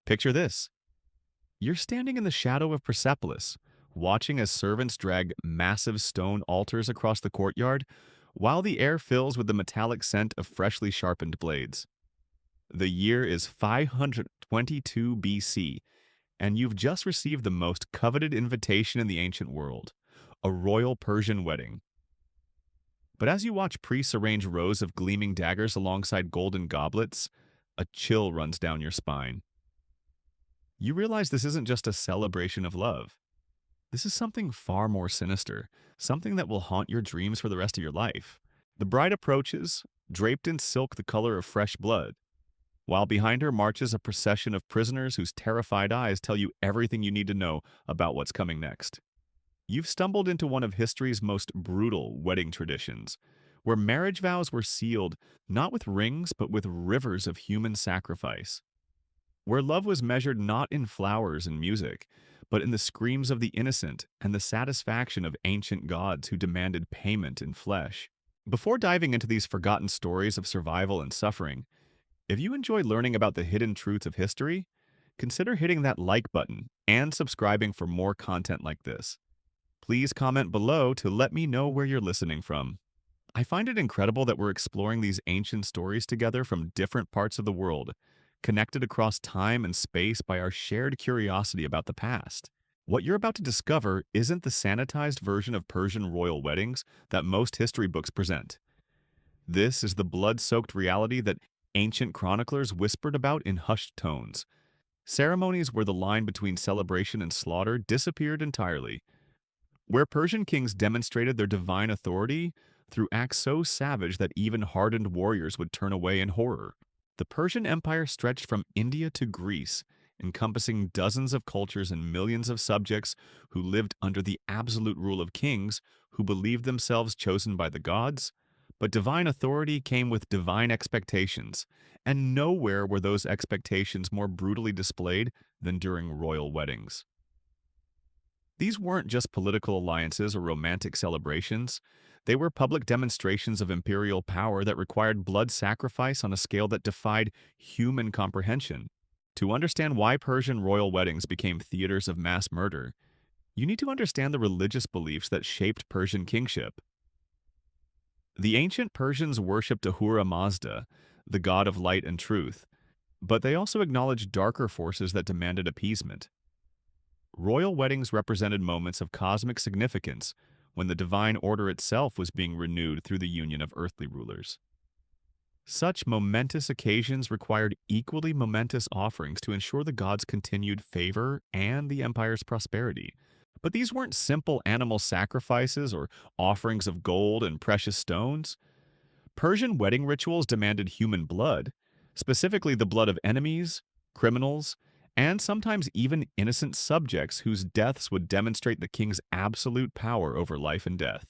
Picture this. You're standing in the shadow of Persepolis, watching as servants drag massive stone altars across the courtyard, while the air fills with the metallic scent of freshly sharpened blades. The year is 522 BC, and you've just received the most coveted invitation in the ancient world, a royal Persian wedding. But as you watch priests arrange rows of gleaming daggers alongside golden goblets, a chill runs down your spine. You realize this isn't just a celebration of love. This is something far more sinister, something that will haunt your dreams for the rest of your life. The bride approaches, draped in silk the color of fresh blood, while behind her marches a procession of prisoners whose terrified eyes tell you everything you need to know about what's coming next. You've stumbled into one of history's most brutal wedding traditions, where marriage vows were sealed not with rings but with rivers of human sacrifice, where love was measured not in flowers and music, but in the screams of the innocent and the satisfaction of ancient gods who demanded payment in flesh. Before diving into these forgotten stories of survival and suffering, if you enjoy learning about the hidden truths of history, consider hitting that like button and subscribing for more content like this. Please comment below to let me know where you're listening from. I find it incredible that we're exploring these ancient stories together from different parts of the world, connected across time and space by our shared curiosity about the past. What you're about to discover isn't the sanitized version of Persian royal weddings that most history books present. This is the blood-soaked reality that ancient chroniclers whispered about in hushed tones. Ceremonies where the line between celebration and slaughter disappeared entirely, where Persian kings demonstrated their divine authority through acts so savage that even hardened warriors would turn away in horror. The Persian Empire stretched from India to Greece, encompassing dozens of cultures and millions of subjects who lived under the absolute rule of kings who believed themselves chosen by the gods. But divine authority came with divine expectations, and nowhere were those expectations more brutally displayed than during royal weddings. These weren't just political alliances or romantic celebrations. They were public demonstrations of imperial power that required blood sacrifice on a scale that defied human comprehension. To understand why Persian royal weddings became theaters of mass murder, you need to understand the religious beliefs that shaped Persian kingship. The ancient Persians worshipped Ahura Mazda, the god of light and truth, but they also acknowledged darker forces that demanded appeasement. Royal weddings represented moments of cosmic significance when the divine order itself was being renewed through the union of earthly rulers. Such momentous occasions required equally momentous offerings to ensure the gods' continued favor and the empire's prosperity. But these weren't simple animal sacrifices or offerings of gold and precious stones. Persian wedding rituals demanded human blood, specifically the blood of enemies, criminals, and sometimes even innocent subjects whose deaths would demonstrate the king's absolute power over life and death.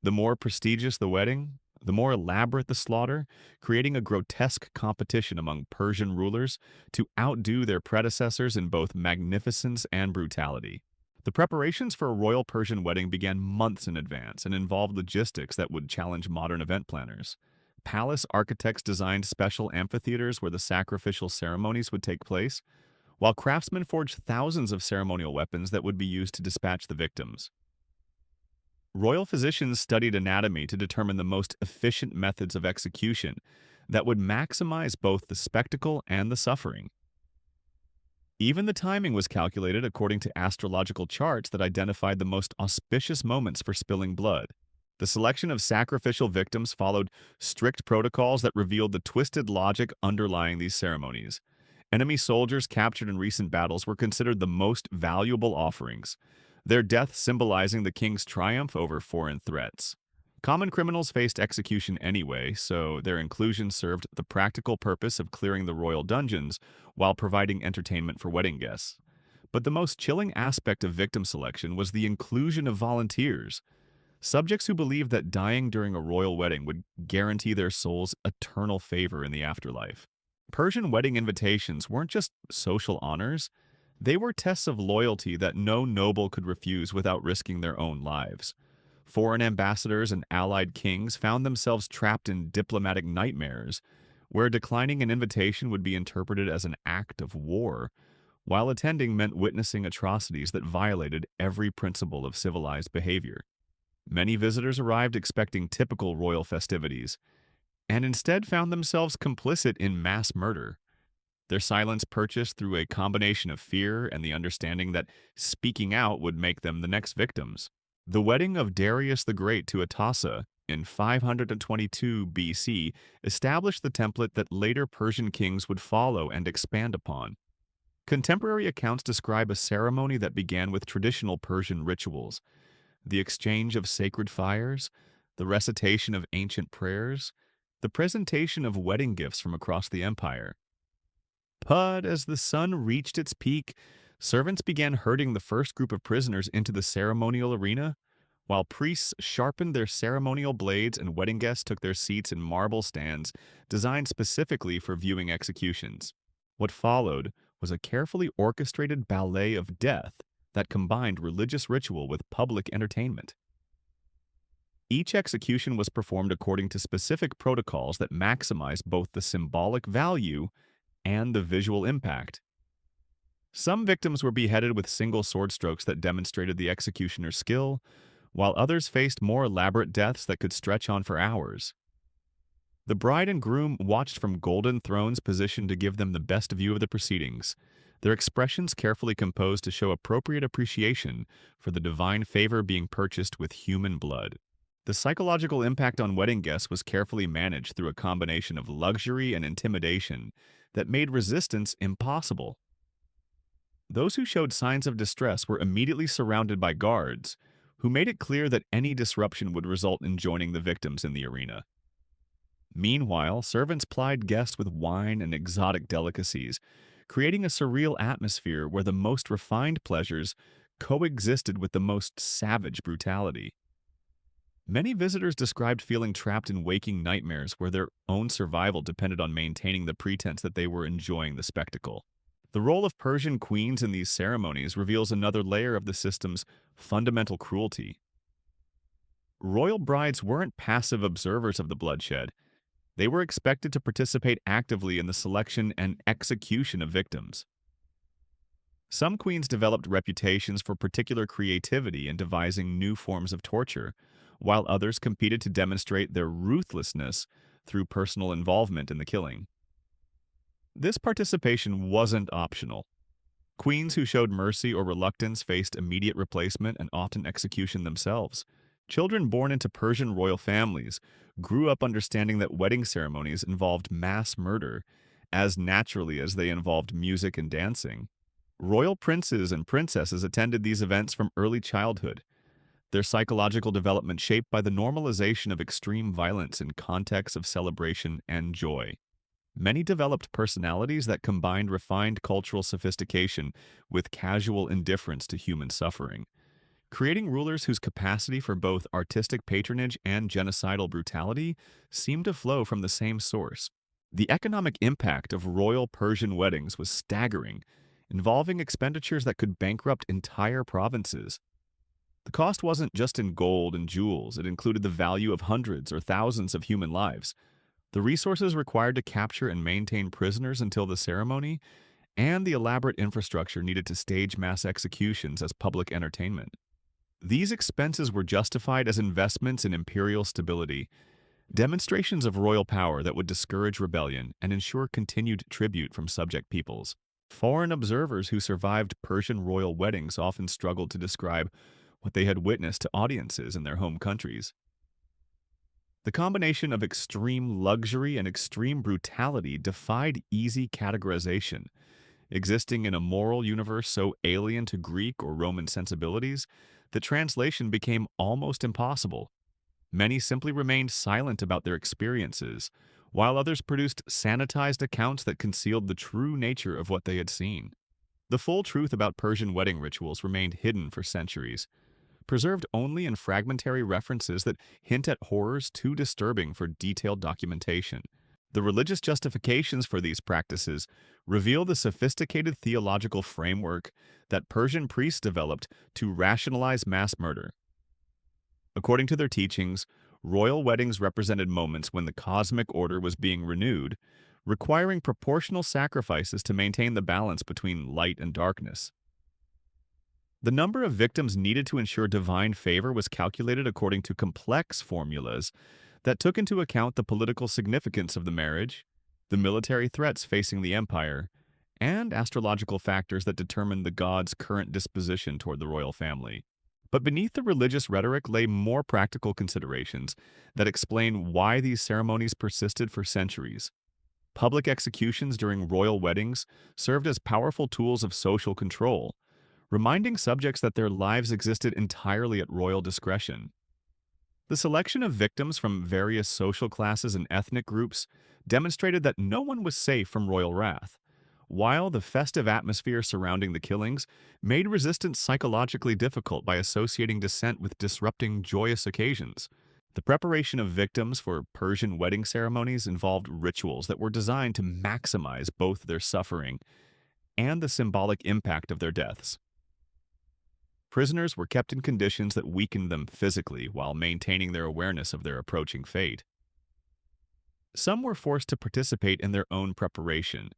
The more prestigious the wedding, the more elaborate the slaughter, creating a grotesque competition among Persian rulers to outdo their predecessors in both magnificence and brutality. The preparations for a royal Persian wedding began months in advance and involved logistics that would challenge modern event planners. Palace architects designed special amphitheaters where the sacrificial ceremonies would take place, while craftsmen forged thousands of ceremonial weapons that would be used to dispatch the victims. Royal physicians studied anatomy to determine the most efficient methods of execution that would maximize both the spectacle and the suffering. Even the timing was calculated according to astrological charts that identified the most auspicious moments for spilling blood. The selection of sacrificial victims followed strict protocols that revealed the twisted logic underlying these ceremonies. Enemy soldiers captured in recent battles were considered the most valuable offerings, their death symbolizing the king's triumph over foreign threats. Common criminals faced execution anyway, so their inclusion served the practical purpose of clearing the royal dungeons while providing entertainment for wedding guests. But the most chilling aspect of victim selection was the inclusion of volunteers, subjects who believed that dying during a royal wedding would guarantee their souls eternal favor in the afterlife. Persian wedding invitations weren't just social honors, they were tests of loyalty that no noble could refuse without risking their own lives. Foreign ambassadors and allied kings found themselves trapped in diplomatic nightmares, where declining an invitation would be interpreted as an act of war, while attending meant witnessing atrocities that violated every principle of civilized behavior. Many visitors arrived expecting typical royal festivities, and instead found themselves complicit in mass murder. Their silence purchased through a combination of fear and the understanding that speaking out would make them the next victims. The wedding of Darius the Great to Atassa in 522 BC established the template that later Persian kings would follow and expand upon. Contemporary accounts describe a ceremony that began with traditional Persian rituals, the exchange of sacred fires, the recitation of ancient prayers, the presentation of wedding gifts from across the empire. But as the sun reached its peak, servants began herding the first group of prisoners into the ceremonial arena, while priests sharpened their ceremonial blades and wedding guests took their seats in marble stands designed specifically for viewing executions. What followed was a carefully orchestrated ballet of death that combined religious ritual with public entertainment. Each execution was performed according to specific protocols that maximized both the symbolic value and the visual impact. Some victims were beheaded with single sword strokes that demonstrated the executioner's skill, while others faced more elaborate deaths that could stretch on for hours. The bride and groom watched from golden thrones positioned to give them the best view of the proceedings, their expressions carefully composed to show appropriate appreciation for the divine favor being purchased with human blood. The psychological impact on wedding guests was carefully managed through a combination of luxury and intimidation that made resistance impossible. Those who showed signs of distress were immediately surrounded by guards, who made it clear that any disruption would result in joining the victims in the arena. Meanwhile, servants plied guests with wine and exotic delicacies, creating a surreal atmosphere where the most refined pleasures coexisted with the most savage brutality. Many visitors described feeling trapped in waking nightmares where their own survival depended on maintaining the pretense that they were enjoying the spectacle. The role of Persian queens in these ceremonies reveals another layer of the system's fundamental cruelty. Royal brides weren't passive observers of the bloodshed. They were expected to participate actively in the selection and execution of victims. Some queens developed reputations for particular creativity in devising new forms of torture, while others competed to demonstrate their ruthlessness through personal involvement in the killing. This participation wasn't optional. Queens who showed mercy or reluctance faced immediate replacement and often execution themselves. Children born into Persian royal families grew up understanding that wedding ceremonies involved mass murder as naturally as they involved music and dancing. Royal princes and princesses attended these events from early childhood, their psychological development shaped by the normalization of extreme violence in contexts of celebration and joy. Many developed personalities that combined refined cultural sophistication with casual indifference to human suffering, creating rulers whose capacity for both artistic patronage and genocidal brutality seemed to flow from the same source. The economic impact of royal Persian weddings was staggering, involving expenditures that could bankrupt entire provinces. The cost wasn't just in gold and jewels, it included the value of hundreds or thousands of human lives, the resources required to capture and maintain prisoners until the ceremony, and the elaborate infrastructure needed to stage mass executions as public entertainment. These expenses were justified as investments in imperial stability, demonstrations of royal power that would discourage rebellion and ensure continued tribute from subject peoples. Foreign observers who survived Persian royal weddings often struggled to describe what they had witnessed to audiences in their home countries. The combination of extreme luxury and extreme brutality defied easy categorization. Existing in a moral universe so alien to Greek or Roman sensibilities, the translation became almost impossible. Many simply remained silent about their experiences, while others produced sanitized accounts that concealed the true nature of what they had seen. The full truth about Persian wedding rituals remained hidden for centuries, preserved only in fragmentary references that hint at horrors too disturbing for detailed documentation. The religious justifications for these practices reveal the sophisticated theological framework that Persian priests developed to rationalize mass murder. According to their teachings, Royal weddings represented moments when the cosmic order was being renewed, requiring proportional sacrifices to maintain the balance between light and darkness. The number of victims needed to ensure divine favor was calculated according to complex formulas that took into account the political significance of the marriage, the military threats facing the empire, and astrological factors that determined the god's current disposition toward the royal family. But beneath the religious rhetoric lay more practical considerations that explain why these ceremonies persisted for centuries. Public executions during royal weddings served as powerful tools of social control, reminding subjects that their lives existed entirely at royal discretion. The selection of victims from various social classes and ethnic groups demonstrated that no one was safe from royal wrath, while the festive atmosphere surrounding the killings made resistance psychologically difficult by associating dissent with disrupting joyous occasions. The preparation of victims for Persian wedding ceremonies involved rituals that were designed to maximize both their suffering and the symbolic impact of their deaths. Prisoners were kept in conditions that weakened them physically while maintaining their awareness of their approaching fate. Some were forced to participate in their own preparation,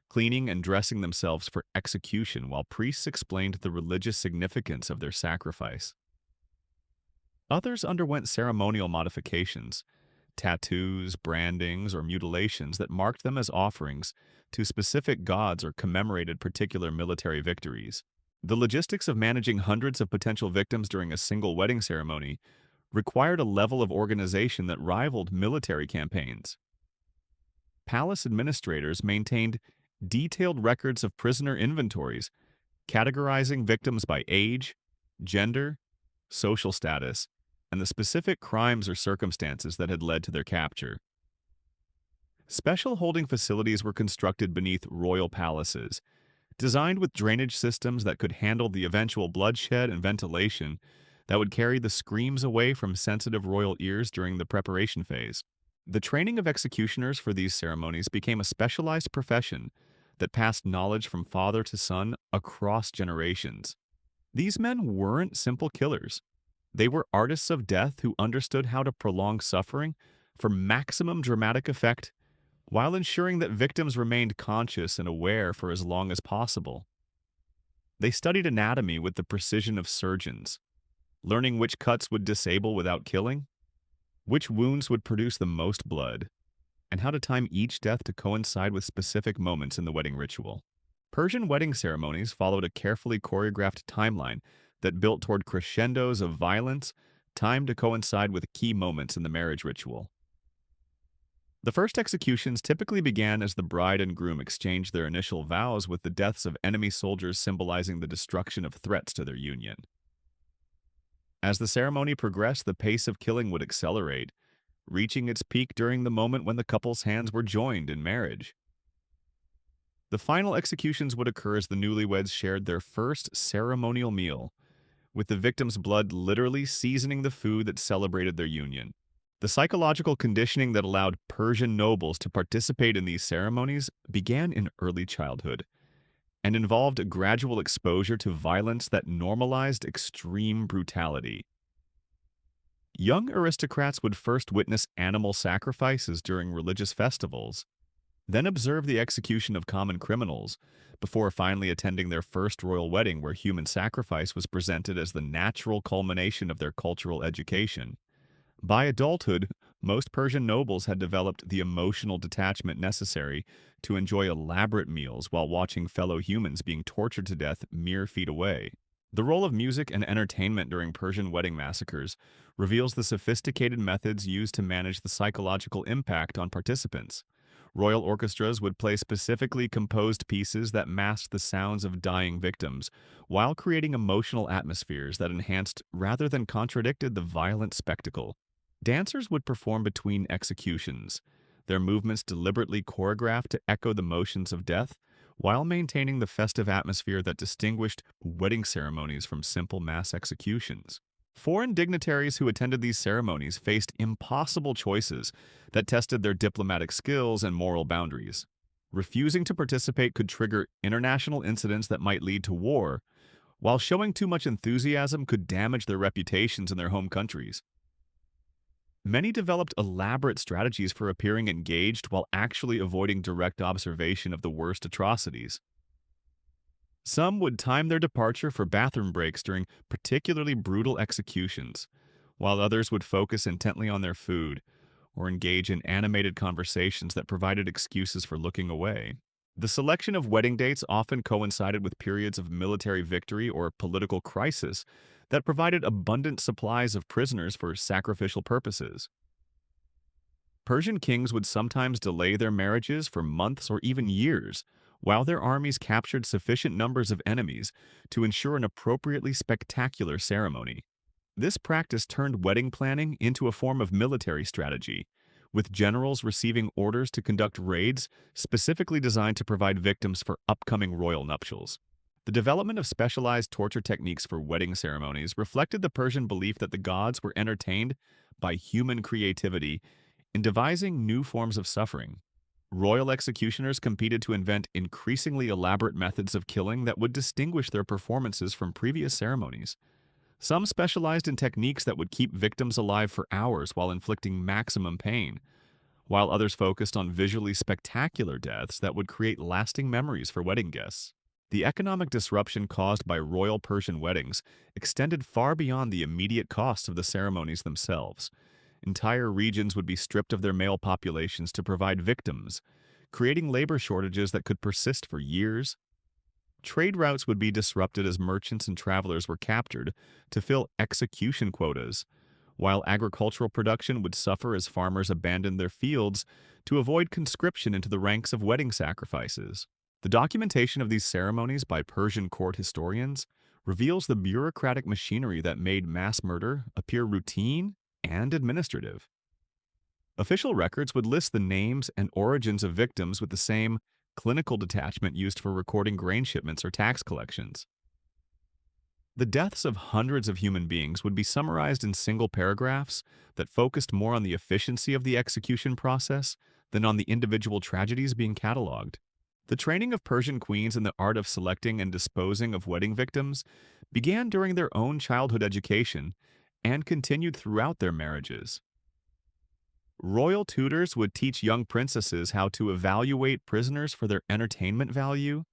cleaning and dressing themselves for execution while priests explained the religious significance of their sacrifice. Others underwent ceremonial modifications, tattoos, brandings, or mutilations that marked them as offerings to specific gods or commemorated particular military victories. The logistics of managing hundreds of potential victims during a single wedding ceremony required a level of organization that rivaled military campaigns. Palace administrators maintained detailed records of prisoner inventories, categorizing victims by age, gender, social status, and the specific crimes or circumstances that had led to their capture. Special holding facilities were constructed beneath royal palaces, designed with drainage systems that could handle the eventual bloodshed and ventilation that would carry the screams away from sensitive royal ears during the preparation phase. The training of executioners for these ceremonies became a specialized profession that passed knowledge from father to son across generations. These men weren't simple killers. They were artists of death who understood how to prolong suffering for maximum dramatic effect while ensuring that victims remained conscious and aware for as long as possible. They studied anatomy with the precision of surgeons, learning which cuts would disable without killing, which wounds would produce the most blood, and how to time each death to coincide with specific moments in the wedding ritual. Persian wedding ceremonies followed a carefully choreographed timeline that built toward crescendos of violence, timed to coincide with key moments in the marriage ritual. The first executions typically began as the bride and groom exchanged their initial vows, with the deaths of enemy soldiers symbolizing the destruction of threats to their union. As the ceremony progressed, the pace of killing would accelerate, reaching its peak during the moment when the couple's hands were joined in marriage. The final executions would occur as the newlyweds shared their first ceremonial meal, with the victim's blood literally seasoning the food that celebrated their union. The psychological conditioning that allowed Persian nobles to participate in these ceremonies began in early childhood and involved a gradual exposure to violence that normalized extreme brutality. Young aristocrats would first witness animal sacrifices during religious festivals, then observe the execution of common criminals, before finally attending their first royal wedding where human sacrifice was presented as the natural culmination of their cultural education. By adulthood, most Persian nobles had developed the emotional detachment necessary to enjoy elaborate meals while watching fellow humans being tortured to death mere feet away. The role of music and entertainment during Persian wedding massacres reveals the sophisticated methods used to manage the psychological impact on participants. Royal orchestras would play specifically composed pieces that masked the sounds of dying victims, while creating emotional atmospheres that enhanced rather than contradicted the violent spectacle. Dancers would perform between executions, their movements deliberately choreographed to echo the motions of death, while maintaining the festive atmosphere that distinguished wedding ceremonies from simple mass executions. Foreign dignitaries who attended these ceremonies faced impossible choices that tested their diplomatic skills and moral boundaries. Refusing to participate could trigger international incidents that might lead to war, while showing too much enthusiasm could damage their reputations in their home countries. Many developed elaborate strategies for appearing engaged while actually avoiding direct observation of the worst atrocities. Some would time their departure for bathroom breaks during particularly brutal executions, while others would focus intently on their food or engage in animated conversations that provided excuses for looking away. The selection of wedding dates often coincided with periods of military victory or political crisis that provided abundant supplies of prisoners for sacrificial purposes. Persian kings would sometimes delay their marriages for months or even years, while their armies captured sufficient numbers of enemies to ensure an appropriately spectacular ceremony. This practice turned wedding planning into a form of military strategy, with generals receiving orders to conduct raids specifically designed to provide victims for upcoming royal nuptials. The development of specialized torture techniques for wedding ceremonies reflected the Persian belief that the gods were entertained by human creativity in devising new forms of suffering. Royal executioners competed to invent increasingly elaborate methods of killing that would distinguish their performances from previous ceremonies. Some specialized in techniques that would keep victims alive for hours while inflicting maximum pain, while others focused on visually spectacular deaths that would create lasting memories for wedding guests. The economic disruption caused by royal Persian weddings extended far beyond the immediate costs of the ceremonies themselves. Entire regions would be stripped of their male populations to provide victims, creating labor shortages that could persist for years. Trade routes would be disrupted as merchants and travelers were captured to fill execution quotas, while agricultural production would suffer as farmers abandoned their fields to avoid conscription into the ranks of wedding sacrifices. The documentation of these ceremonies by Persian court historians reveals the bureaucratic machinery that made mass murder appear routine and administrative. Official records would list the names and origins of victims with the same clinical detachment used for recording grain shipments or tax collections. The deaths of hundreds of human beings would be summarized in single paragraphs that focused more on the efficiency of the execution process than on the individual tragedies being cataloged. The training of Persian queens in the art of selecting and disposing of wedding victims began during their own childhood education and continued throughout their marriages. Royal tutors would teach young princesses how to evaluate prisoners for their entertainment value,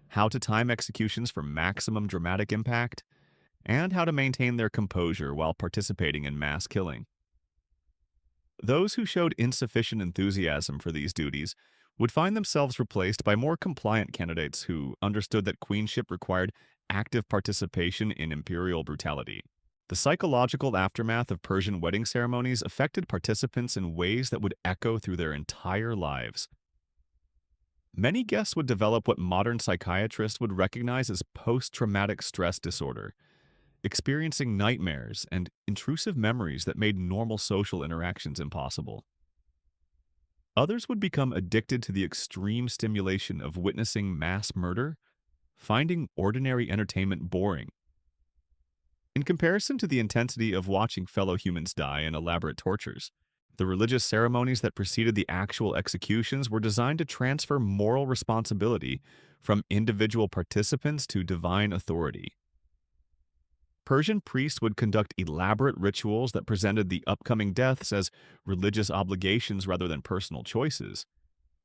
how to time executions for maximum dramatic impact, and how to maintain their composure while participating in mass killing. Those who showed insufficient enthusiasm for these duties would find themselves replaced by more compliant candidates who understood that queenship required active participation in imperial brutality. The psychological aftermath of Persian wedding ceremonies affected participants in ways that would echo through their entire lives. Many guests would develop what modern psychiatrists would recognize as post-traumatic stress disorder, experiencing nightmares and intrusive memories that made normal social interactions impossible. Others would become addicted to the extreme stimulation of witnessing mass murder, finding ordinary entertainment boring. In comparison to the intensity of watching fellow humans die in elaborate tortures, the religious ceremonies that preceded the actual executions were designed to transfer moral responsibility from individual participants to divine authority. Persian priests would conduct elaborate rituals that presented the upcoming deaths as religious obligations rather than personal choices,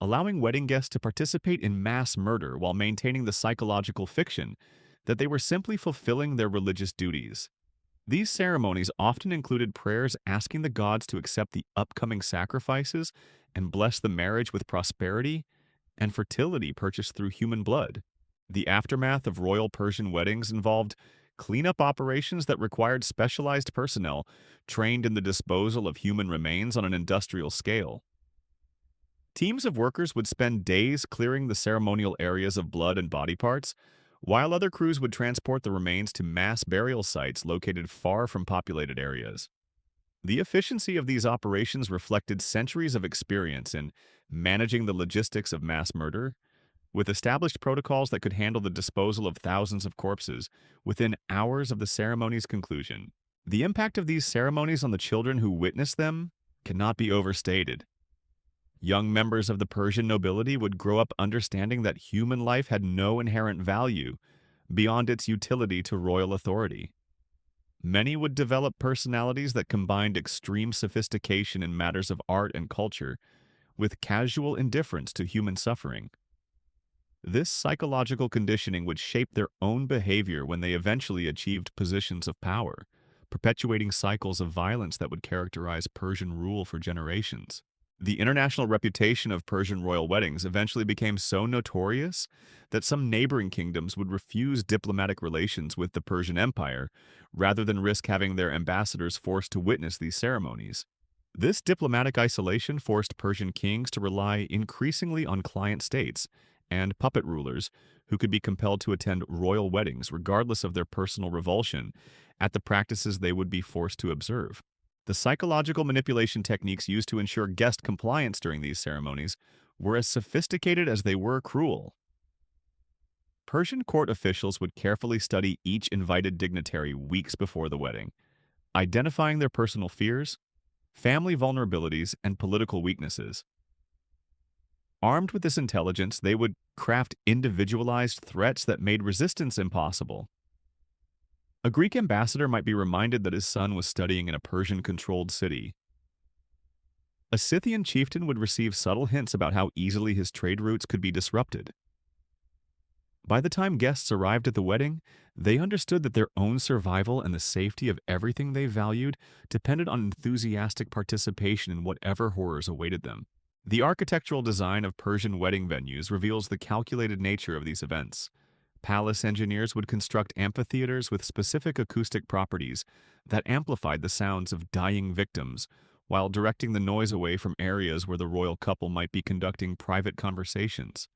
allowing wedding guests to participate in mass murder while maintaining the psychological fiction that they were simply fulfilling their religious duties. These ceremonies often included prayers asking the gods to accept the upcoming sacrifices and bless the marriage with prosperity and fertility purchased through human blood. The aftermath of royal Persian weddings involved cleanup operations that required specialized personnel trained in the disposal of human remains on an industrial scale. Teams of workers would spend days clearing the ceremonial areas of blood and body parts, while other crews would transport the remains to mass burial sites located far from populated areas. The efficiency of these operations reflected centuries of experience in managing the logistics of mass murder, with established protocols that could handle the disposal of thousands of corpses within hours of the ceremony's conclusion. The impact of these ceremonies on the children who witnessed them cannot be overstated. Young members of the Persian nobility would grow up understanding that human life had no inherent value beyond its utility to royal authority. Many would develop personalities that combined extreme sophistication in matters of art and culture with casual indifference to human suffering. This psychological conditioning would shape their own behavior when they eventually achieved positions of power, perpetuating cycles of violence that would characterize Persian rule for generations. The international reputation of Persian royal weddings eventually became so notorious that some neighboring kingdoms would refuse diplomatic relations with the Persian Empire rather than risk having their ambassadors forced to witness these ceremonies. This diplomatic isolation forced Persian kings to rely increasingly on client states and puppet rulers who could be compelled to attend royal weddings regardless of their personal revulsion at the practices they would be forced to observe. The psychological manipulation techniques used to ensure guest compliance during these ceremonies were as sophisticated as they were cruel. Persian court officials would carefully study each invited dignitary weeks before the wedding, identifying their personal fears, family vulnerabilities, and political weaknesses. Armed with this intelligence, they would craft individualized threats that made resistance impossible. A Greek ambassador might be reminded that his son was studying in a Persian-controlled city. A Scythian chieftain would receive subtle hints about how easily his trade routes could be disrupted. By the time guests arrived at the wedding, they understood that their own survival and the safety of everything they valued depended on enthusiastic participation in whatever horrors awaited them. The architectural design of Persian wedding venues reveals the calculated nature of these events. Palace engineers would construct amphitheaters with specific acoustic properties that amplified the sounds of dying victims, while directing the noise away from areas where the royal couple might be conducting private conversations.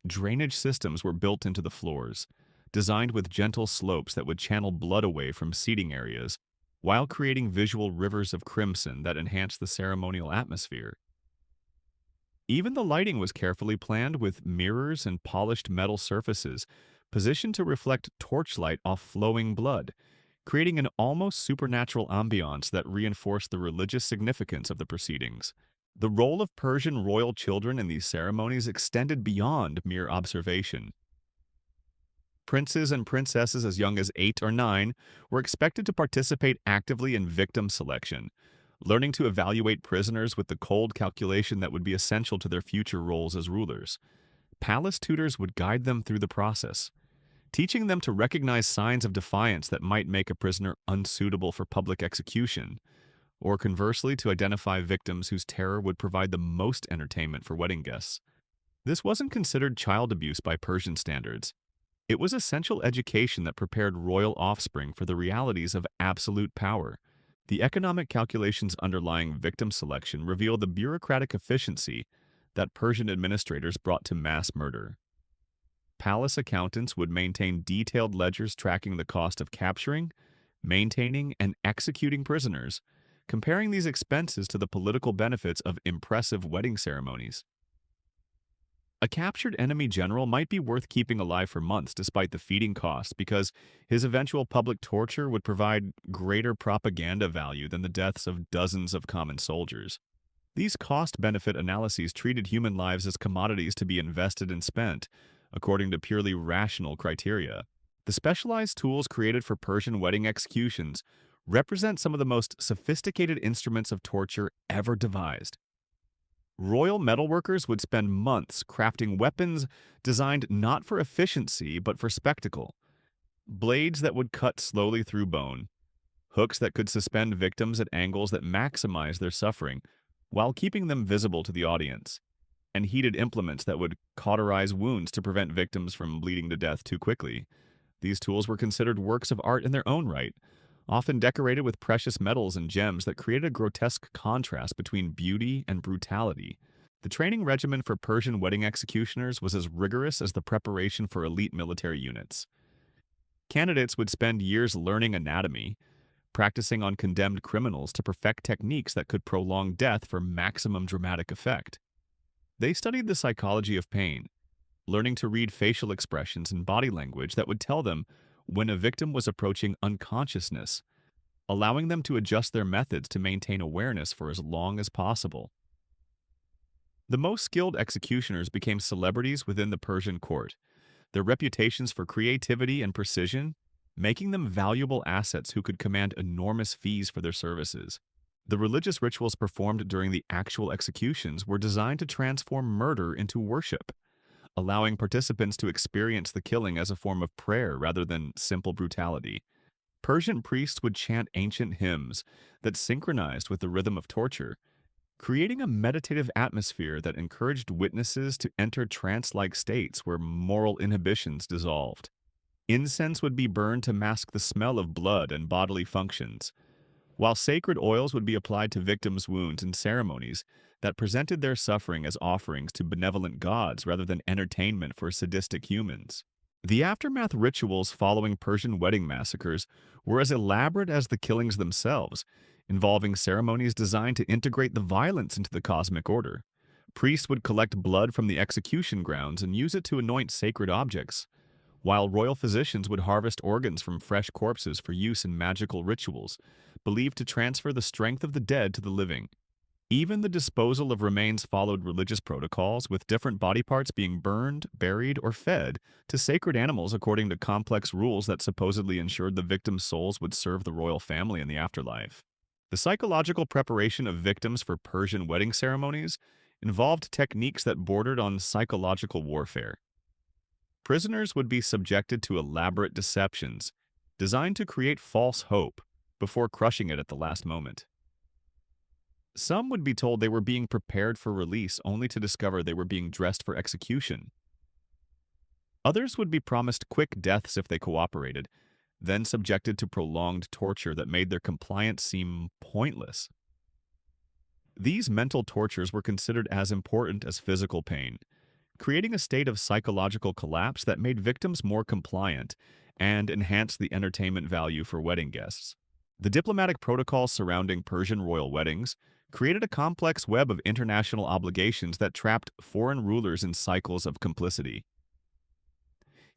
Drainage systems were built into the floors, designed with gentle slopes that would channel blood away from seating areas, while creating visual rivers of crimson that enhanced the ceremonial atmosphere. Even the lighting was carefully planned with mirrors and polished metal surfaces, positioned to reflect torchlight off flowing blood, creating an almost supernatural ambiance that reinforced the religious significance of the proceedings. The role of Persian royal children in these ceremonies extended beyond mere observation. Princes and princesses as young as 8 or 9 were expected to participate actively in victim selection, learning to evaluate prisoners with the cold calculation that would be essential to their future roles as rulers. Palace tutors would guide them through the process, teaching them to recognize signs of defiance that might make a prisoner unsuitable for public execution, or conversely to identify victims whose terror would provide the most entertainment for wedding guests. This wasn't considered child abuse by Persian standards. It was essential education that prepared royal offspring for the realities of absolute power. The economic calculations underlying victim selection reveal the bureaucratic efficiency that Persian administrators brought to mass murder. Palace accountants would maintain detailed ledgers tracking the cost of capturing, maintaining, and executing prisoners, comparing these expenses to the political benefits of impressive wedding ceremonies. A captured enemy general might be worth keeping alive for months despite the feeding costs because his eventual public torture would provide greater propaganda value than the deaths of dozens of common soldiers. These cost-benefit analyses treated human lives as commodities to be invested and spent, according to purely rational criteria. The specialized tools created for Persian wedding executions represent some of the most sophisticated instruments of torture ever devised. Royal metalworkers would spend months crafting weapons designed not for efficiency but for spectacle. Blades that would cut slowly through bone, hooks that could suspend victims at angles that maximize their suffering while keeping them visible to the audience, and heated implements that would cauterize wounds to prevent victims from bleeding to death too quickly. These tools were considered works of art in their own right, often decorated with precious metals and gems that created a grotesque contrast between beauty and brutality. The training regimen for Persian wedding executioners was as rigorous as the preparation for elite military units. Candidates would spend years learning anatomy, practicing on condemned criminals to perfect techniques that could prolong death for maximum dramatic effect. They studied the psychology of pain, learning to read facial expressions and body language that would tell them when a victim was approaching unconsciousness, allowing them to adjust their methods to maintain awareness for as long as possible. The most skilled executioners became celebrities within the Persian court. Their reputations for creativity and precision making them valuable assets who could command enormous fees for their services. The religious rituals performed during the actual executions were designed to transform murder into worship, allowing participants to experience the killing as a form of prayer rather than simple brutality. Persian priests would chant ancient hymns that synchronized with the rhythm of torture, creating a meditative atmosphere that encouraged witnesses to enter trance-like states where moral inhibitions dissolved. Incense would be burned to mask the smell of blood and bodily functions, while sacred oils would be applied to victims' wounds in ceremonies that presented their suffering as offerings to benevolent gods rather than entertainment for sadistic humans. The aftermath rituals following Persian wedding massacres were as elaborate as the killings themselves, involving ceremonies designed to integrate the violence into the cosmic order. Priests would collect blood from the execution grounds and use it to anoint sacred objects, while royal physicians would harvest organs from fresh corpses for use in magical rituals, believed to transfer the strength of the dead to the living. Even the disposal of remains followed religious protocols, with different body parts being burned, buried, or fed to sacred animals according to complex rules that supposedly ensured the victims' souls would serve the royal family in the afterlife. The psychological preparation of victims for Persian wedding ceremonies involved techniques that bordered on psychological warfare. Prisoners would be subjected to elaborate deceptions designed to create false hope before crushing it at the last moment. Some would be told they were being prepared for release only to discover they were being dressed for execution. Others would be promised quick deaths if they cooperated, then subjected to prolonged torture that made their compliance seem pointless. These mental tortures were considered as important as physical pain, creating a state of psychological collapse that made victims more compliant and enhanced the entertainment value for wedding guests. The diplomatic protocols surrounding Persian royal weddings created a complex web of international obligations that trapped foreign rulers in cycles of complicity.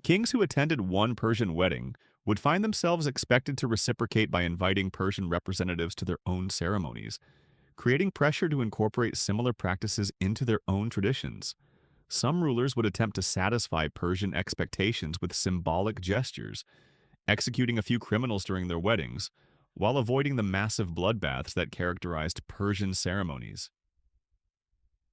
Kings who attended one Persian wedding would find themselves expected to reciprocate by inviting Persian representatives to their own ceremonies, creating pressure to incorporate similar practices into their own traditions. Some rulers would attempt to satisfy Persian expectations with symbolic gestures, executing a few criminals during their weddings, while avoiding the massive bloodbaths that characterized Persian ceremonies.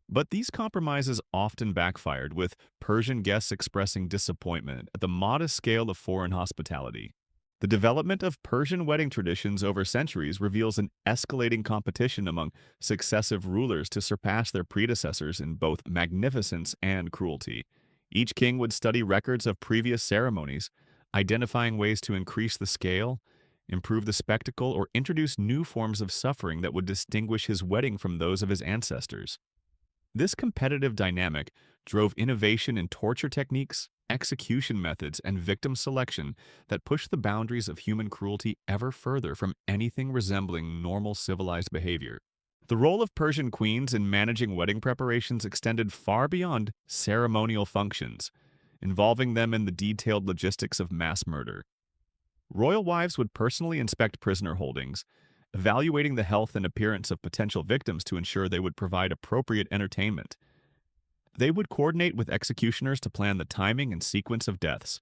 But these compromises often backfired, with Persian guests expressing disappointment at the modest scale of foreign hospitality. The development of Persian wedding traditions over centuries reveals an escalating competition among successive rulers to surpass their predecessors in both magnificence and cruelty. Each king would study records of previous ceremonies, identifying ways to increase the scale, improve the spectacle, or introduce new forms of suffering that would distinguish his wedding from those of his ancestors. This competitive dynamic drove innovation in torture techniques, execution methods, and victim selection that pushed the boundaries of human cruelty ever further from anything resembling normal civilized behavior. The role of Persian queens in managing wedding preparations extended far beyond ceremonial functions, involving them in the detailed logistics of mass murder. Royal wives would personally inspect prisoner holdings, evaluating the health and appearance of potential victims to ensure they would provide appropriate entertainment. They would coordinate with executioners to plan the timing and sequence of deaths,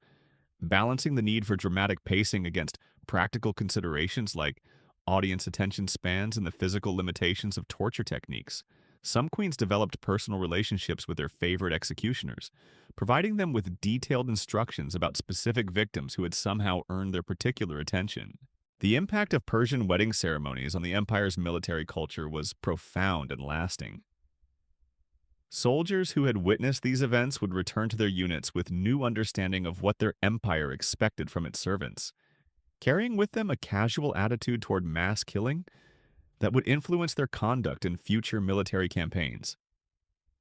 balancing the need for dramatic pacing against practical considerations like audience attention spans and the physical limitations of torture techniques. Some queens developed personal relationships with their favorite executioners, providing them with detailed instructions about specific victims who had somehow earned their particular attention. The impact of Persian wedding ceremonies on the empire's military culture was profound and lasting. Soldiers who had witnessed these events would return to their units with new understanding of what their empire expected from its servants, carrying with them a casual attitude toward mass killing that would influence their conduct in future military campaigns.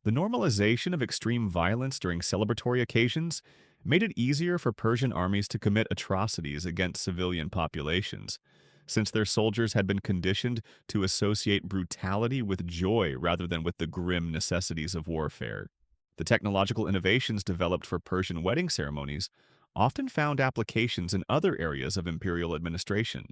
The normalization of extreme violence during celebratory occasions made it easier for Persian armies to commit atrocities against civilian populations, since their soldiers had been conditioned to associate brutality with joy rather than with the grim necessities of warfare. The technological innovations developed for Persian wedding ceremonies often found applications in other areas of imperial administration.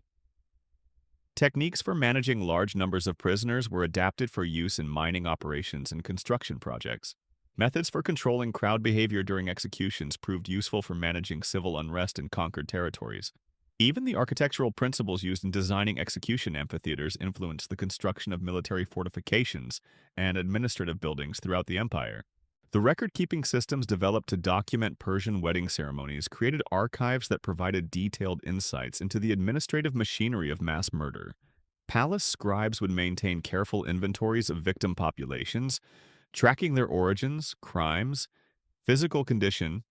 Techniques for managing large numbers of prisoners were adapted for use in mining operations and construction projects. Methods for controlling crowd behavior during executions proved useful for managing civil unrest in conquered territories. Even the architectural principles used in designing execution amphitheaters influenced the construction of military fortifications and administrative buildings throughout the empire. The record-keeping systems developed to document Persian wedding ceremonies created archives that provided detailed insights into the administrative machinery of mass murder. Palace scribes would maintain careful inventories of victim populations, tracking their origins, crimes, physical condition,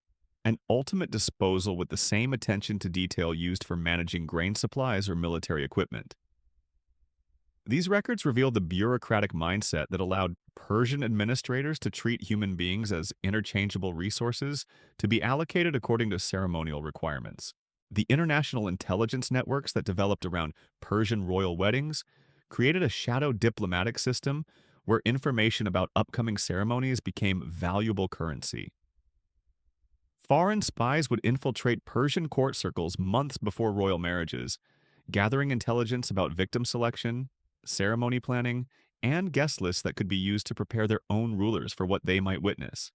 and ultimate disposal with the same attention to detail used for managing grain supplies or military equipment. These records reveal the bureaucratic mindset that allowed Persian administrators to treat human beings as interchangeable resources to be allocated according to ceremonial requirements. The international intelligence networks that developed around Persian royal weddings created a shadow diplomatic system where information about upcoming ceremonies became valuable currency. Foreign spies would infiltrate Persian court circles months before royal marriages, gathering intelligence about victim selection, ceremony planning, and guest lists that could be used to prepare their own rulers for what they might witness.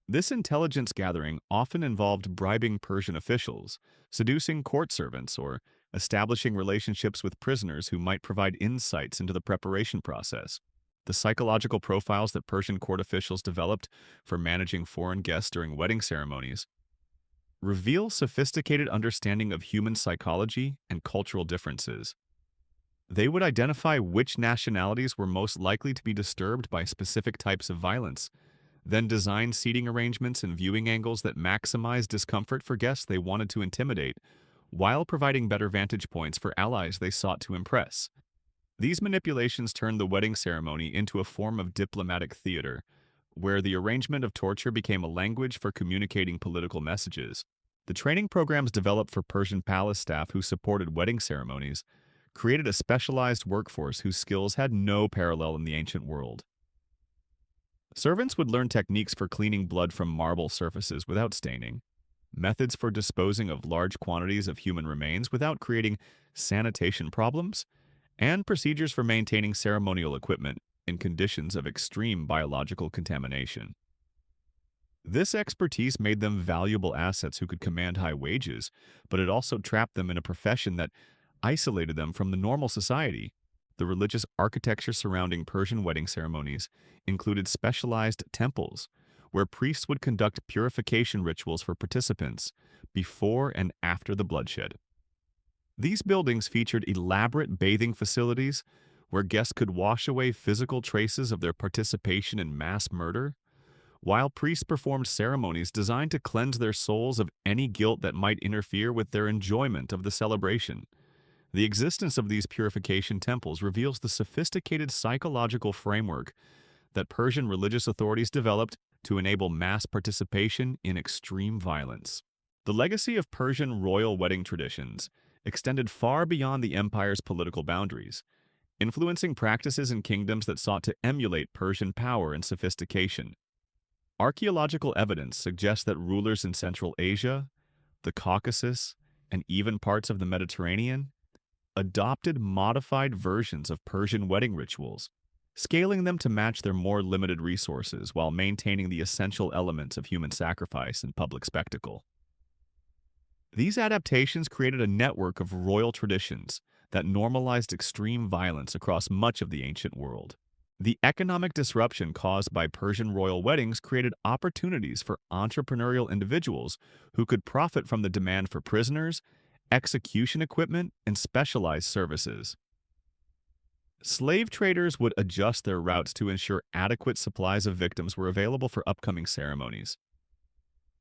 This intelligence gathering often involved bribing Persian officials, seducing court servants, or establishing relationships with prisoners who might provide insights into the preparation process. The psychological profiles that Persian court officials developed for managing foreign guests during wedding ceremonies reveal sophisticated understanding of human psychology and cultural differences. They would identify which nationalities were most likely to be disturbed by specific types of violence, then design seating arrangements and viewing angles that maximize discomfort for guests they wanted to intimidate, while providing better vantage points for allies they sought to impress. These manipulations turned the wedding ceremony into a form of diplomatic theater, where the arrangement of torture became a language for communicating political messages. The training programs developed for Persian palace staff who supported wedding ceremonies created a specialized workforce whose skills had no parallel in the ancient world. Servants would learn techniques for cleaning blood from marble surfaces without staining, methods for disposing of large quantities of human remains without creating sanitation problems, and procedures for maintaining ceremonial equipment in conditions of extreme biological contamination. This expertise made them valuable assets who could command high wages, but it also trapped them in a profession that isolated them from the normal society. The religious architecture surrounding Persian wedding ceremonies included specialized temples, where priests would conduct purification rituals for participants before and after the bloodshed. These buildings featured elaborate bathing facilities where guests could wash away physical traces of their participation in mass murder, while priests performed ceremonies designed to cleanse their souls of any guilt that might interfere with their enjoyment of the celebration. The existence of these purification temples reveals the sophisticated psychological framework that Persian religious authorities developed to enable mass participation in extreme violence. The legacy of Persian royal wedding traditions extended far beyond the empire's political boundaries, influencing practices in kingdoms that sought to emulate Persian power and sophistication. Archaeological evidence suggests that rulers in Central Asia, the Caucasus, and even parts of the Mediterranean adopted modified versions of Persian wedding rituals, scaling them to match their more limited resources while maintaining the essential elements of human sacrifice and public spectacle. These adaptations created a network of royal traditions that normalized extreme violence across much of the ancient world. The economic disruption caused by Persian royal weddings created opportunities for entrepreneurial individuals who could profit from the demand for prisoners, execution equipment, and specialized services. Slave traders would adjust their routes to ensure adequate supplies of victims were available for upcoming ceremonies.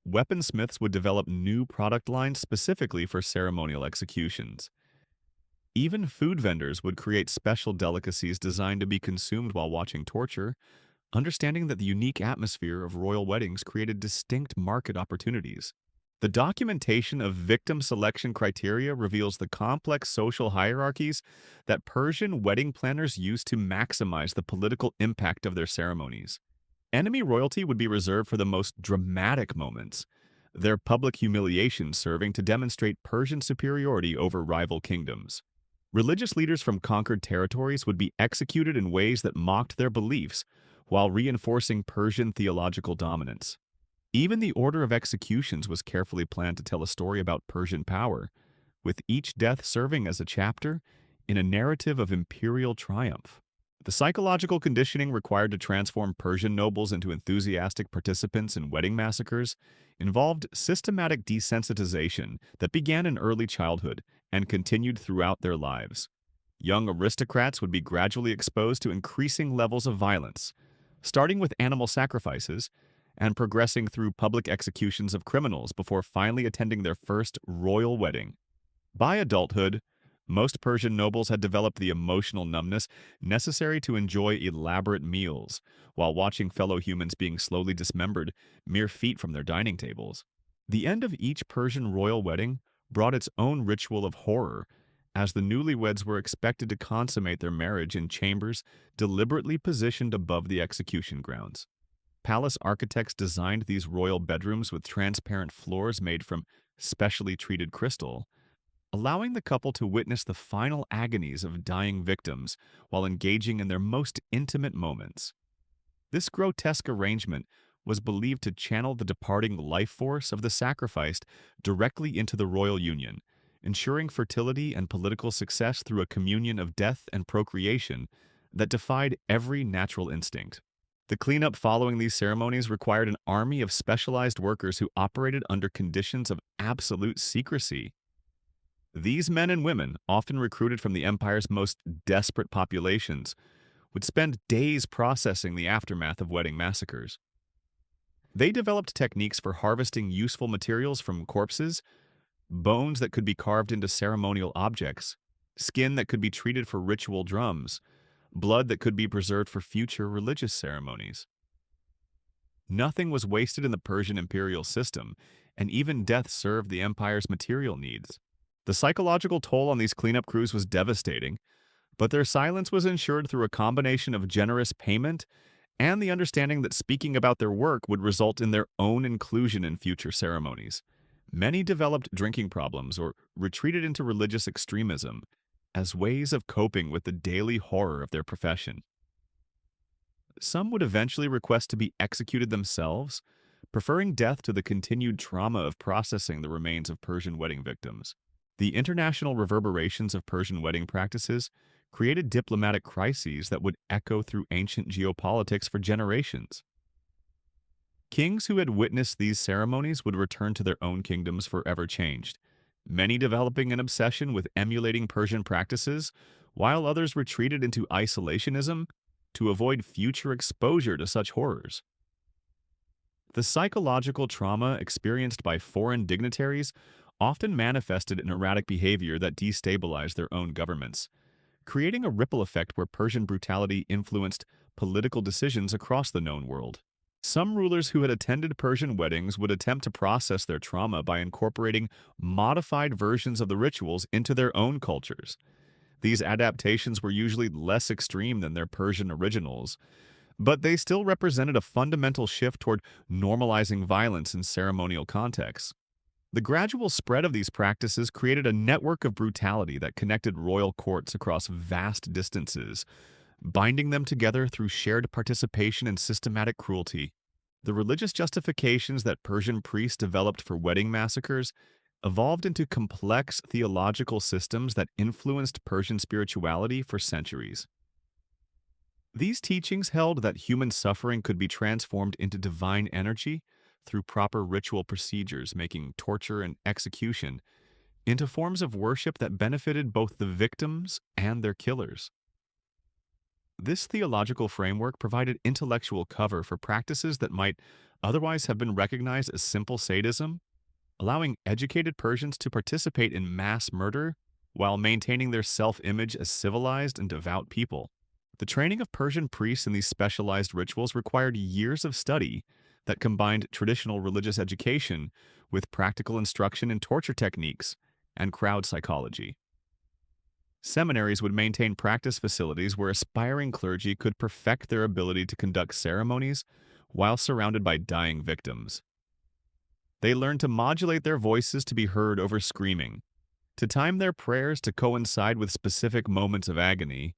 Weaponsmiths would develop new product lines specifically for ceremonial executions. Even food vendors would create special delicacies designed to be consumed while watching torture, understanding that the unique atmosphere of royal weddings created distinct market opportunities. The documentation of victim selection criteria reveals the complex social hierarchies that Persian wedding planners used to maximize the political impact of their ceremonies. Enemy royalty would be reserved for the most dramatic moments, their public humiliation serving to demonstrate Persian superiority over rival kingdoms. Religious leaders from conquered territories would be executed in ways that mocked their beliefs while reinforcing Persian theological dominance. Even the order of executions was carefully planned to tell a story about Persian power, with each death serving as a chapter in a narrative of imperial triumph. The psychological conditioning required to transform Persian nobles into enthusiastic participants in wedding massacres involved systematic desensitization that began in early childhood and continued throughout their lives. Young aristocrats would be gradually exposed to increasing levels of violence, starting with animal sacrifices and progressing through public executions of criminals before finally attending their first royal wedding. By adulthood, most Persian nobles had developed the emotional numbness necessary to enjoy elaborate meals while watching fellow humans being slowly dismembered mere feet from their dining tables. The end of each Persian royal wedding brought its own ritual of horror, as the newlyweds were expected to consummate their marriage in chambers deliberately positioned above the execution grounds. Palace architects designed these royal bedrooms with transparent floors made from specially treated crystal, allowing the couple to witness the final agonies of dying victims while engaging in their most intimate moments. This grotesque arrangement was believed to channel the departing life force of the sacrificed directly into the royal union, ensuring fertility and political success through a communion of death and procreation that defied every natural instinct. The cleanup following these ceremonies required an army of specialized workers who operated under conditions of absolute secrecy. These men and women, often recruited from the empire's most desperate populations, would spend days processing the aftermath of wedding massacres. They developed techniques for harvesting useful materials from corpses, bones that could be carved into ceremonial objects, skin that could be treated for ritual drums, blood that could be preserved for future religious ceremonies. Nothing was wasted in the Persian imperial system, and even death served the empire's material needs. The psychological toll on these cleanup crews was devastating, but their silence was ensured through a combination of generous payment and the understanding that speaking about their work would result in their own inclusion in future ceremonies. Many developed drinking problems or retreated into religious extremism as ways of coping with the daily horror of their profession. Some would eventually request to be executed themselves, preferring death to the continued trauma of processing the remains of Persian wedding victims. The international reverberations of Persian wedding practices created diplomatic crises that would echo through ancient geopolitics for generations. Kings who had witnessed these ceremonies would return to their own kingdoms forever changed, many developing an obsession with emulating Persian practices, while others retreated into isolationism to avoid future exposure to such horrors. The psychological trauma experienced by foreign dignitaries often manifested in erratic behavior that destabilized their own governments, creating a ripple effect where Persian brutality influenced political decisions across the known world. Some rulers who had attended Persian weddings would attempt to process their trauma by incorporating modified versions of the rituals into their own cultures. These adaptations were usually less extreme than their Persian originals, but they still represented a fundamental shift toward normalizing violence in ceremonial contexts. The gradual spread of these practices created a network of brutality that connected royal courts across vast distances, binding them together through shared participation in systematic cruelty. The religious justifications that Persian priests developed for wedding massacres evolved into complex theological systems that influenced Persian spirituality for centuries. These teachings held that human suffering could be transformed into divine energy through proper ritual procedures, making torture and execution into forms of worship that benefited both the victims and their killers. This theological framework provided intellectual cover for practices that might otherwise have been recognized as simple sadism, allowing educated Persians to participate in mass murder while maintaining their self-image as civilized and devout people. The training of Persian priests in these specialized rituals required years of study that combined traditional religious education with practical instruction in torture techniques and crowd psychology. Seminaries would maintain practice facilities where aspiring clergy could perfect their ability to conduct ceremonies while surrounded by dying victims. They learned to modulate their voices to be heard over screaming, to time their prayers to coincide with specific moments of agony,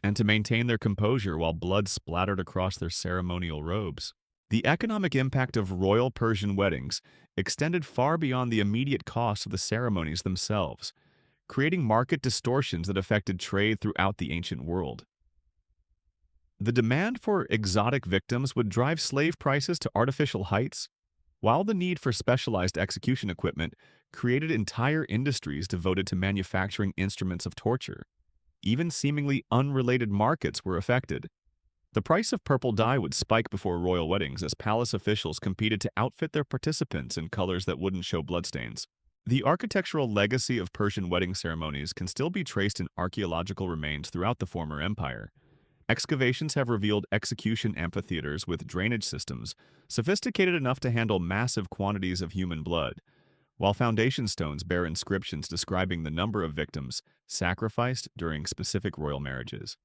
and to maintain their composure while blood splattered across their ceremonial robes. The economic impact of royal Persian weddings extended far beyond the immediate costs of the ceremonies themselves, creating market distortions that affected trade throughout the ancient world. The demand for exotic victims would drive slave prices to artificial heights, while the need for specialized execution equipment created entire industries devoted to manufacturing instruments of torture. Even seemingly unrelated markets were affected. The price of purple dye would spike before royal weddings as palace officials competed to outfit their participants in colors that wouldn't show bloodstains. The architectural legacy of Persian wedding ceremonies can still be traced in archaeological remains throughout the former empire. Excavations have revealed execution amphitheaters with drainage systems sophisticated enough to handle massive quantities of human blood, while foundation stones bear inscriptions describing the number of victims sacrificed during specific royal marriages.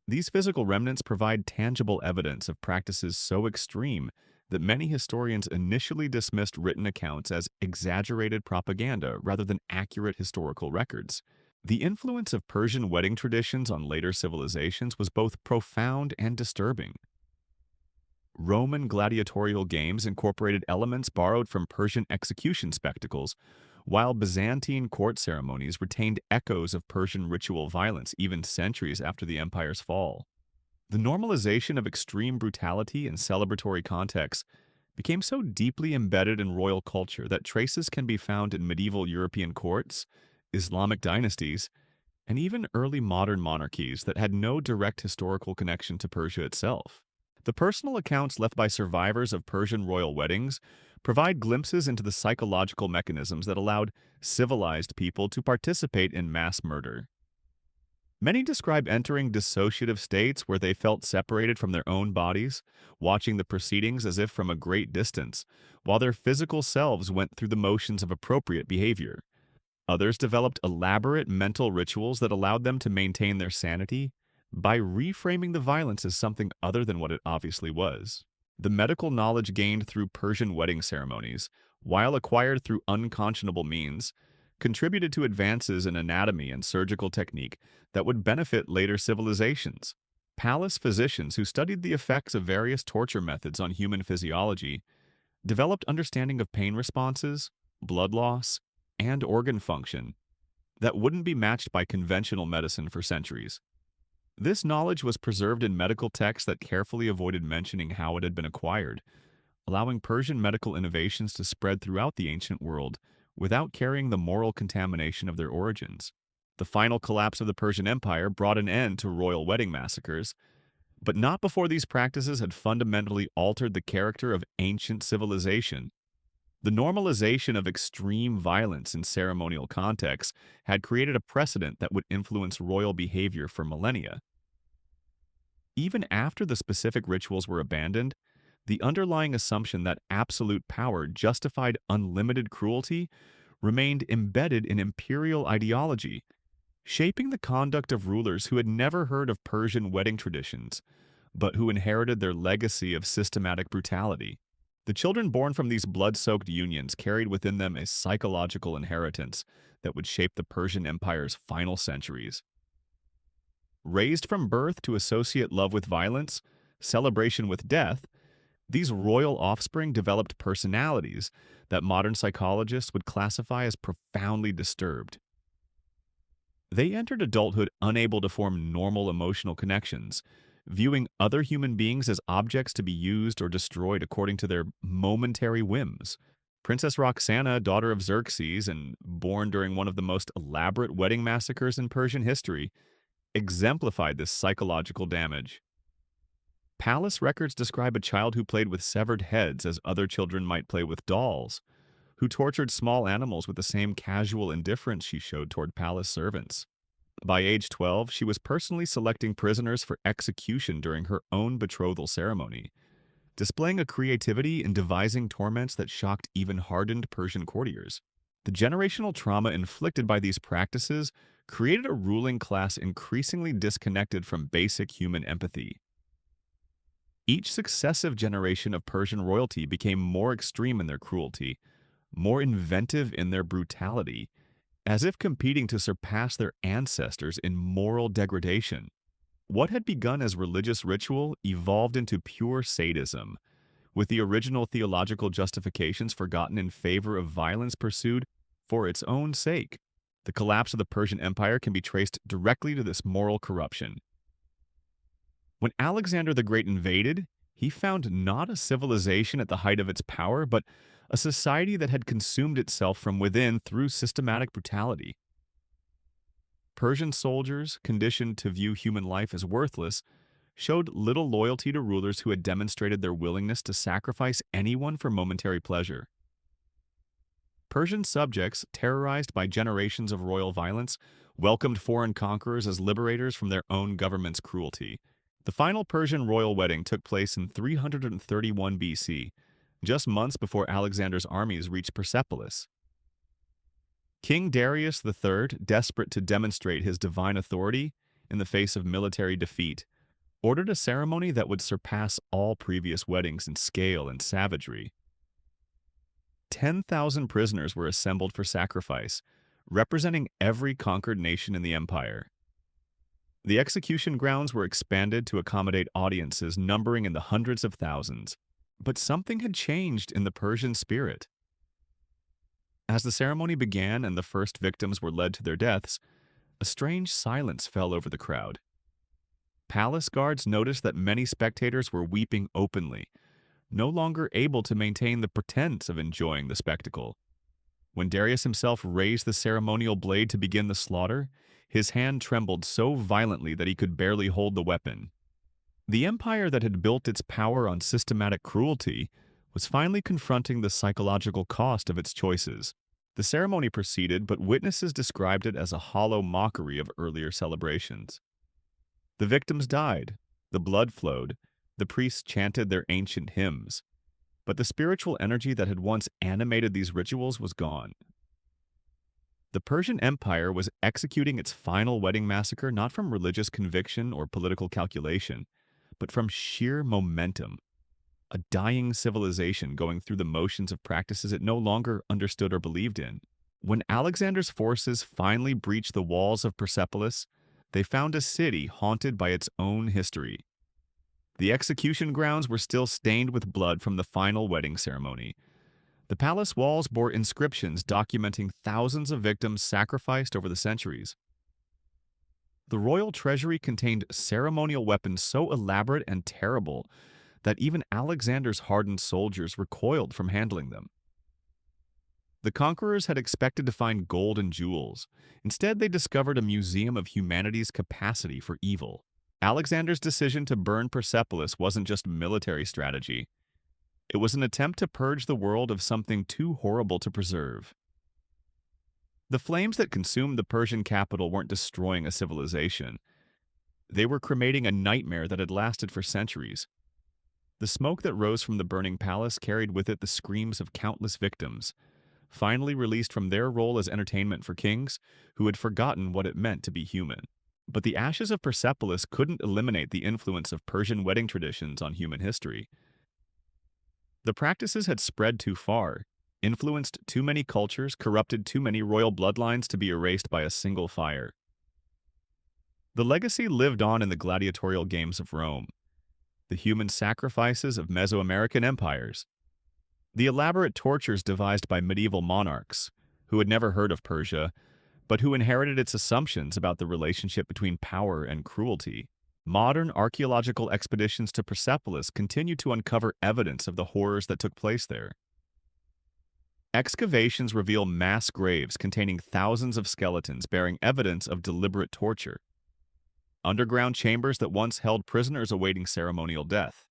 These physical remnants provide tangible evidence of practices so extreme that many historians initially dismissed written accounts as exaggerated propaganda rather than accurate historical records. The influence of Persian wedding traditions on later civilizations was both profound and disturbing. Roman gladiatorial games incorporated elements borrowed from Persian execution spectacles, while Byzantine court ceremonies retained echoes of Persian ritual violence even centuries after the empire's fall. The normalization of extreme brutality in celebratory contexts became so deeply embedded in royal culture that traces can be found in medieval European courts, Islamic dynasties, and even early modern monarchies that had no direct historical connection to Persia itself. The personal accounts left by survivors of Persian royal weddings provide glimpses into the psychological mechanisms that allowed civilized people to participate in mass murder. Many describe entering dissociative states where they felt separated from their own bodies, watching the proceedings as if from a great distance, while their physical selves went through the motions of appropriate behavior. Others developed elaborate mental rituals that allowed them to maintain their sanity by reframing the violence as something other than what it obviously was. The medical knowledge gained through Persian wedding ceremonies, while acquired through unconscionable means, contributed to advances in anatomy and surgical technique that would benefit later civilizations. Palace physicians who studied the effects of various torture methods on human physiology developed understanding of pain responses, blood loss, and organ function that wouldn't be matched by conventional medicine for centuries. This knowledge was preserved in medical texts that carefully avoided mentioning how it had been acquired, allowing Persian medical innovations to spread throughout the ancient world without carrying the moral contamination of their origins. The final collapse of the Persian Empire brought an end to royal wedding massacres, but not before these practices had fundamentally altered the character of ancient civilization. The normalization of extreme violence in ceremonial contexts had created a precedent that would influence royal behavior for millennia. Even after the specific rituals were abandoned, the underlying assumption that absolute power justified unlimited cruelty remained embedded in imperial ideology, shaping the conduct of rulers who had never heard of Persian wedding traditions, but who inherited their legacy of systematic brutality. The children born from these blood-soaked unions carried within them a psychological inheritance that would shape the Persian Empire's final centuries. Raised from birth to associate love with violence, celebration with death, these royal offspring developed personalities that modern psychologists would classify as profoundly disturbed. They entered adulthood unable to form normal emotional connections, viewing other human beings as objects to be used or destroyed according to their momentary whims. Princess Roxana, daughter of Xerxes and born during one of the most elaborate wedding massacres in Persian history, exemplified this psychological damage. Palace records describe a child who played with severed heads as other children might play with dolls, who tortured small animals with the same casual indifference she showed toward palace servants. By age 12, she was personally selecting prisoners for execution during her own betrothal ceremony, displaying a creativity in devising torments that shocked even hardened Persian courtiers. The generational trauma inflicted by these practices created a ruling class increasingly disconnected from basic human empathy. Each successive generation of Persian royalty became more extreme in their cruelty, more inventive in their brutality, as if competing to surpass their ancestors in moral degradation. What had begun as religious ritual evolved into pure sadism, with the original theological justifications forgotten in favor of violence pursued for its own sake. The collapse of the Persian Empire can be traced directly to this moral corruption. When Alexander the Great invaded, he found not a civilization at the height of its power, but a society that had consumed itself from within through systematic brutality. Persian soldiers, conditioned to view human life as worthless, showed little loyalty to rulers who had demonstrated their willingness to sacrifice anyone for momentary pleasure. Persian subjects, terrorized by generations of royal violence, welcomed foreign conquerors as liberators from their own government's cruelty. The final Persian royal wedding took place in 331 BC, just months before Alexander's armies reached Persepolis. King Darius the Third, desperate to demonstrate his divine authority in the face of military defeat, ordered a ceremony that would surpass all previous weddings in scale and savagery. 10,000 prisoners were assembled for sacrifice, representing every conquered nation in the empire. The execution grounds were expanded to accommodate audiences numbering in the hundreds of thousands. But something had changed in the Persian spirit. As the ceremony began and the first victims were led to their deaths, a strange silence fell over the crowd. Palace guards noticed that many spectators were weeping openly, no longer able to maintain the pretense of enjoying the spectacle. When Darius himself raised the ceremonial blade to begin the slaughter, his hand trembled so violently that he could barely hold the weapon. The empire that had built its power on systematic cruelty was finally confronting the psychological cost of its choices. The ceremony proceeded, but witnesses described it as a hollow mockery of earlier celebrations. The victims died, the blood flowed, the priests chanted their ancient hymns, but the spiritual energy that had once animated these rituals was gone. The Persian Empire was executing its final wedding massacre not from religious conviction or political calculation, but from sheer momentum. A dying civilization going through the motions of practices it no longer understood or believed in. When Alexander's forces finally breached the walls of Persepolis, they found a city haunted by its own history. The execution grounds were still stained with blood from the final wedding ceremony. The palace walls bore inscriptions documenting thousands of victims sacrificed over the centuries. The royal treasury contained ceremonial weapons so elaborate and terrible that even Alexander's hardened soldiers recoiled from handling them. The conquerors had expected to find gold and jewels. Instead, they discovered a museum of humanity's capacity for evil. Alexander's decision to burn Persepolis wasn't just military strategy. It was an attempt to purge the world of something too horrible to preserve. The flames that consumed the Persian capital weren't destroying a civilization. They were cremating a nightmare that had lasted for centuries. The smoke that rose from the burning palace carried with it the screams of countless victims, finally released from their role as entertainment for kings who had forgotten what it meant to be human. But the ashes of Persepolis couldn't eliminate the influence of Persian wedding traditions on human history. The practices had spread too far, influenced too many cultures, corrupted too many royal bloodlines to be erased by a single fire. The legacy lived on in the gladiatorial games of Rome, the human sacrifices of Mesoamerican empires, the elaborate tortures devised by medieval monarchs who had never heard of Persia, but who inherited its assumptions about the relationship between power and cruelty. Modern archaeological expeditions to Persepolis continue to uncover evidence of the horrors that took place there. Excavations reveal mass graves containing thousands of skeletons bearing evidence of deliberate torture. Underground chambers that once held prisoners awaiting ceremonial death.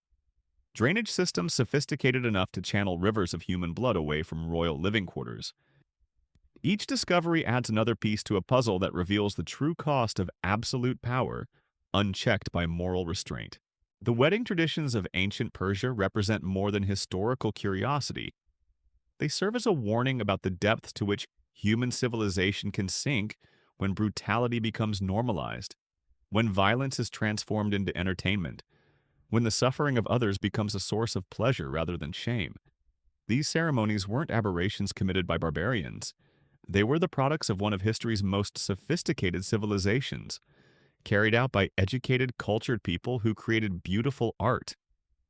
Drainage systems sophisticated enough to channel rivers of human blood away from royal living quarters. Each discovery adds another piece to a puzzle that reveals the true cost of absolute power, unchecked by moral restraint. The wedding traditions of ancient Persia represent more than historical curiosity. They serve as a warning about the depths to which human civilization can sink when brutality becomes normalized, when violence is transformed into entertainment, when the suffering of others becomes a source of pleasure rather than shame. These ceremonies weren't aberrations committed by barbarians. They were the products of one of history's most sophisticated civilizations, carried out by educated, cultured people who created beautiful art,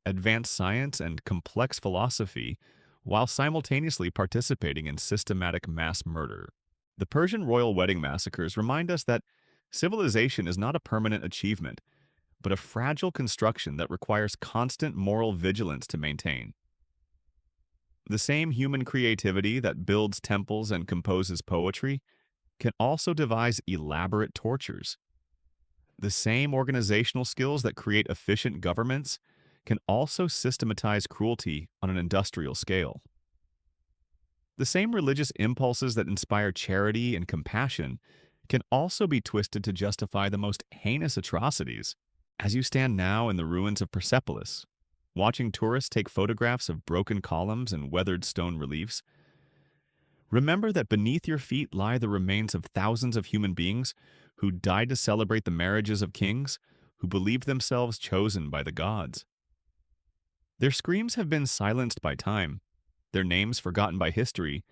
advanced science, and complex philosophy while simultaneously participating in systematic mass murder. The Persian royal wedding massacres remind us that civilization is not a permanent achievement, but a fragile construction that requires constant moral vigilance to maintain. The same human creativity that builds temples and composes poetry can also devise elaborate tortures. The same organizational skills that create efficient governments can also systematize cruelty on an industrial scale. The same religious impulses that inspire charity and compassion can also be twisted to justify the most heinous atrocities. As you stand now in the ruins of Persepolis, watching tourists take photographs of broken columns and weathered stone reliefs, remember that beneath your feet lie the remains of thousands of human beings who died to celebrate the marriages of kings who believed themselves chosen by the gods. Their screams have been silenced by time, their names forgotten by history,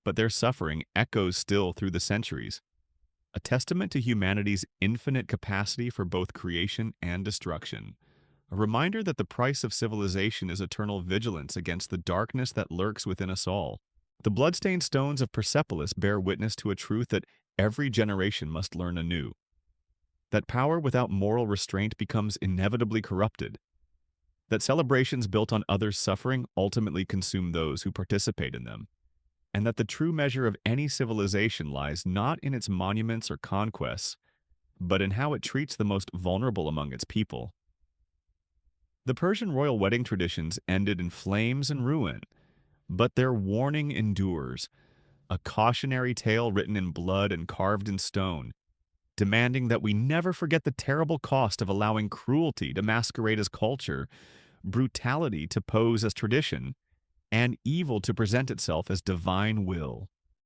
but their suffering echoes still through the centuries, a testament to humanity's infinite capacity for both creation and destruction, a reminder that the price of civilization is eternal vigilance against the darkness that lurks within us all. The bloodstained stones of Persepolis bear witness to a truth that every generation must learn anew, that power without moral restraint becomes inevitably corrupted, that celebrations built on others' suffering ultimately consume those who participate in them, and that the true measure of any civilization lies not in its monuments or conquests, but in how it treats the most vulnerable among its people. The Persian royal wedding traditions ended in flames and ruin, but their warning endures, a cautionary tale written in blood and carved in stone, demanding that we never forget the terrible cost of allowing cruelty to masquerade as culture, brutality to pose as tradition, and evil to present itself as divine will.